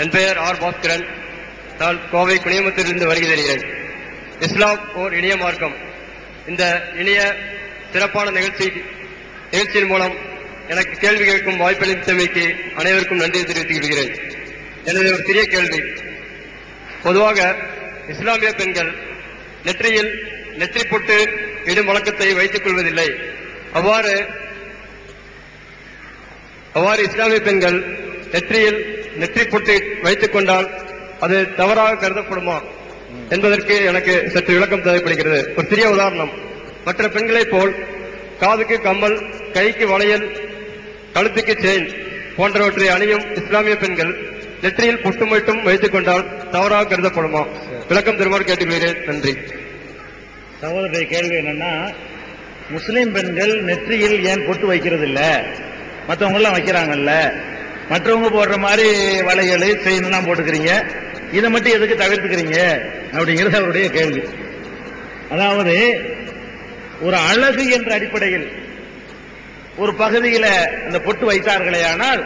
என் பெயர் ஆர் பாஸ்கரன். நான் கோவை குனியமுத்திலிருந்து வருகை தருகிறேன். இஸ்லாம் ஓர் இனிய மார்க்கம். இந்த இனிய சிறப்பான நிகழ்ச்சியின் மூலம் எனக்கு கேள்வி கேட்கும் வாய்ப்பளித்தமைக்கு அனைவருக்கும் நன்றி தெரிவித்துக் கொள்கிறேன். எனது ஒரு சிறிய கேள்வி. பொதுவாக இஸ்லாமிய பெண்கள் நெற்றியில் நெற்றி பொட்டு இடும் வழக்கத்தை வைத்துக் கொள்வதில்லை. அவ்வாறு இஸ்லாமிய பெண்கள் நெற்றியில் நெற்றி பொட்டு வைத்துக் கொண்டால் அது தவறாக கருதப்படுமா என்பதற்கு எனக்கு சற்று விளக்கம் தேவைப்படுகிறது. ஒரு சிறிய உதாரணம். மற்ற பெண்களைப் போல் காதுக்கு கம்மல், கைக்கு வளையல், கழுத்துக்கு செயின் போன்றவற்றை அணியும் இஸ்லாமிய பெண்கள் நெற்றியில் பொட்டு மட்டும் வைத்துக் கொண்டால் தவறாக கருதப்படுமா? விளக்கம் தருமாறு கேட்டுக்கொள்கிறேன். நன்றி. சகோதரருடைய கேள்வி என்னன்னா, முஸ்லிம் பெண்கள் நெற்றியில் ஏன் பொட்டு வைக்கிறது இல்ல, மற்றவங்க எல்லாம் வைக்கிறாங்கல்ல, மற்றவங்க போடுற மாதிரி வளையல் செயின் எல்லாம் போட்டுக்கிறீங்க, இதை மட்டும் எதுக்கு தவிர்த்துக்கிறீங்க அப்படிங்கிறது அவருடைய கேள்வி. அதாவது ஒரு அழகு என்ற அடிப்படையில் ஒரு பகுதியில் அந்த பொட்டு வைத்தார்களே ஆனால்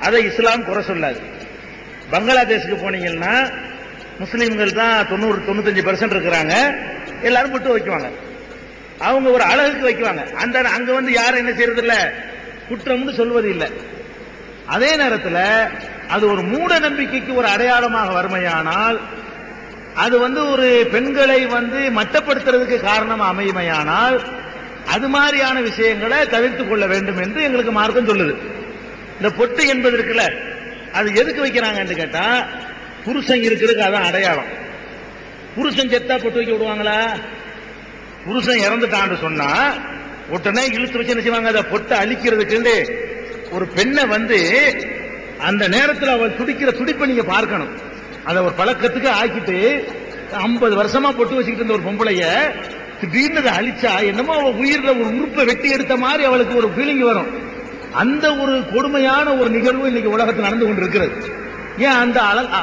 அதை இஸ்லாம் குறை சொல்லாது. பங்களாதேஷுக்கு போனீங்கன்னா முஸ்லீம்கள் தான் 90-95% இருக்கிறாங்க, எல்லாரும் பொட்டு வைக்குவாங்க. அவங்க ஒரு அழகுக்கு வைக்குவாங்க. அங்க வந்து யாரும் என்ன செய்யறது இல்ல, குற்றம்னு சொல்வது இல்லை. அதே நேரத்தில் அது ஒரு மூட நம்பிக்கைக்கு ஒரு அடையாளமாக வறுமையானால், அது வந்து ஒரு பெண்களை வந்து மட்டப்படுத்துறதுக்கு காரணம் அமையுமையானால், அது மாதிரியான விஷயங்களை தவிர்த்துக் கொள்ள வேண்டும் என்று எங்களுக்கு மார்க்கம் சொல்லுது. இந்த பொட்டு என்பது இருக்குல்ல, அது எதுக்கு வைக்கிறாங்கன்னு கேட்டா, புருஷன் இருக்கிறதுக்கு அதான் அடையாளம். புருஷன் செத்தா பொட்டு வைக்க விடுவாங்களா? புருஷன் இறந்துட்டான்னு சொன்னா உடனே இழுத்து வச்சு என்ன செய்வாங்க, அதை பொட்டை அழிக்கிறதுக்கு. ஒரு பெண்ணை வந்து அந்த நேரத்தில் அவள் துடிக்கிற துடிப்பை நீங்க பார்க்கணும். அதை ஒரு பழக்கத்துக்கு ஆக்கிட்டு 50 வருஷமா பொட்டு வச்சுக்கிட்டு இருந்த ஒரு பொம்பளைய திடீர்னு அதை அழிச்சா என்னமோ அவள் உயிரில் ஒரு உறுப்பை வெட்டி எடுத்த மாதிரி அவளுக்கு ஒரு ஃபீலிங் வரும். அந்த ஒரு கொடுமையான ஒரு நிகழ்வு இன்னைக்கு உலகத்தில் நடந்து கொண்டு இருக்கிறது. ஏன் அந்த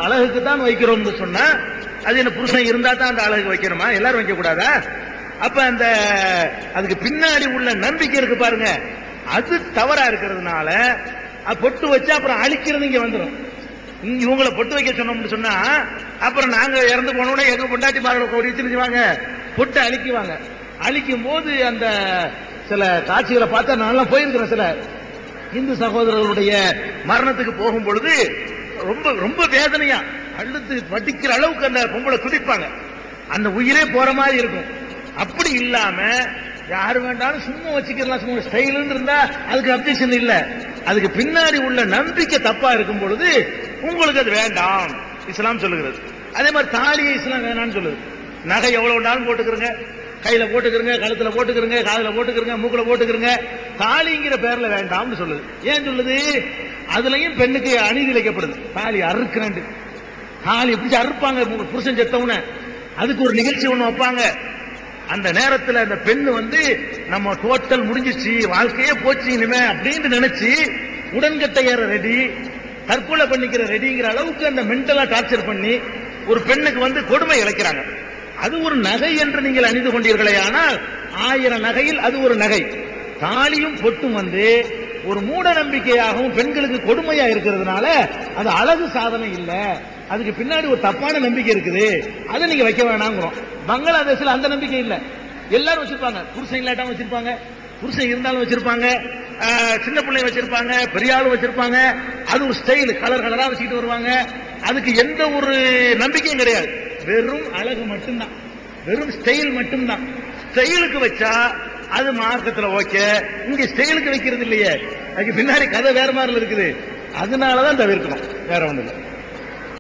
அழகுக்கு தான் வைக்கிறோம்னு சொன்னா, அது என்ன புருஷன் இருந்தா தான் அந்த அழகு வைக்கணுமா? எல்லாரும் வைக்க கூடாதா? அப்ப அந்த அதுக்கு பின்னாடி உள்ள நம்பிக்கை இருக்கு பாருங்க, அது தவறா இருக்கிறதுனால பொட்டு வச்சு அப்புறம் அழிக்கிறது இங்க வந்துடும். இவங்களை பொட்டு வைக்க சொன்னோம்னு சொன்னா அப்புறம் நாங்க இறந்து போனோட எங்க பொண்டாட்டி மார்களை வச்சுருவாங்க, பொட்டு அழிக்குவாங்க. அழிக்கும் போது அந்த சில காட்சிகளை பார்த்தா நான் போயிருக்கிறேன். சில இந்து சகோதரர்களுடைய மரணத்துக்கு போகும் பொழுது ரொம்ப ரொம்ப வேதனையா அழுத்து வட்டிக்கிற அளவுக்கு அந்த பொம்பளை துடிப்பாங்க. அந்த உயிரே போற மாதிரி இருக்கும். அப்படி இல்லாம யாரு வேண்டாலும் சும்மா வச்சுக்கலாம், சும்மா ஸ்டைல் இருந்தா அதுக்கு அப்ஜெக்ஷன் இல்ல. அதுக்கு பின்னாடி உள்ள நம்பிக்கை தப்பா இருக்கும் பொழுது உங்களுக்கு அது வேண்டாம் இஸ்லாம் சொல்லுகிறது. அதே மாதிரி தாலியை இஸ்லாம் வேணாம்னு சொல்லுது. நகை எவ்வளவு வேண்டாலும் போட்டுக்கிறங்க, கையில போட்டுக்கிறங்க, கழுத்துல போட்டுக்கிறங்க, காதுல போட்டுக்கிறங்க, மூக்குல போட்டுக்கிறங்க, தாலிங்கிற பேர்ல வேண்டாம்னு சொல்லுது. ஏன் சொல்லுது? அதுலயும் பெண்ணுக்கு அநீதி இழைக்கப்படுது. தாலி அறுக்கிறேன், தாலி எப்படி அறுப்பாங்க புருஷன் செத்தவன, அதுக்கு ஒரு நிகழ்ச்சி ஒண்ணு வைப்பாங்க. அந்த நேரத்தில் அந்த பெண்ணு வந்து நம்ம டோட்டல் முடிஞ்சிச்சு, வாழ்க்கையே போச்சு இனிமே அப்படின்னு நினைச்சு உடன்கட்டை ஏற ரெடி, தற்கொலை பண்ணிக்கிற ரெடிங்கிற அளவுக்கு அந்த மென்டலா டார்ச்சர் பண்ணி ஒரு பெண்ணுக்கு வந்து கொடுமை இழைக்கிறாங்க. அது ஒரு நகை என்று நீங்கள் அணிந்து கொண்டீர்களே, ஆனால் 1000 நகையில் அது ஒரு நகை. தாலியும் பொட்டும் வந்து ஒரு மூட நம்பிக்கையாகவும் பெண்களுக்கு கொடுமையா இருக்கிறதுனால அது அழகு சாதனை இல்ல, அதுக்கு பின்னாடி ஒரு தப்பான நம்பிக்கை இருக்குது, அதை நீங்க வைக்க வேணாங்கிறோம். பங்களாதேஷில் அந்த நம்பிக்கை இல்ல, எல்லாரும் வச்சிருப்பாங்க. புருஷன் இல்லாட்டாலும் வச்சிருப்பாங்க, புருஷன் இருந்தாலும் வச்சிருப்பாங்க, சின்ன பிள்ளை வச்சிருப்பாங்க, பெரிய ஆளும் வச்சிருப்பாங்க. அது ஒரு ஸ்டைல், கலர் கலரா வச்சுக்கிட்டு வருவாங்க. அதுக்கு எந்த ஒரு நம்பிக்கையும் கிடையாது, வெறும் அழகு மட்டும்தான், வெறும் ஸ்டைல் மட்டும்தான். ஸ்டைலுக்கு வச்சா அது மார்க்கத்துல ஓகே, இங்க ஸ்டைலுக்கு வைக்கிறது இல்லையே, அதுக்கு பின்னாடி கதை வேற மாதிரி இருக்குது. அதனாலதான் தவிர்க்கணும், வேற ஒண்ணு இல்லை.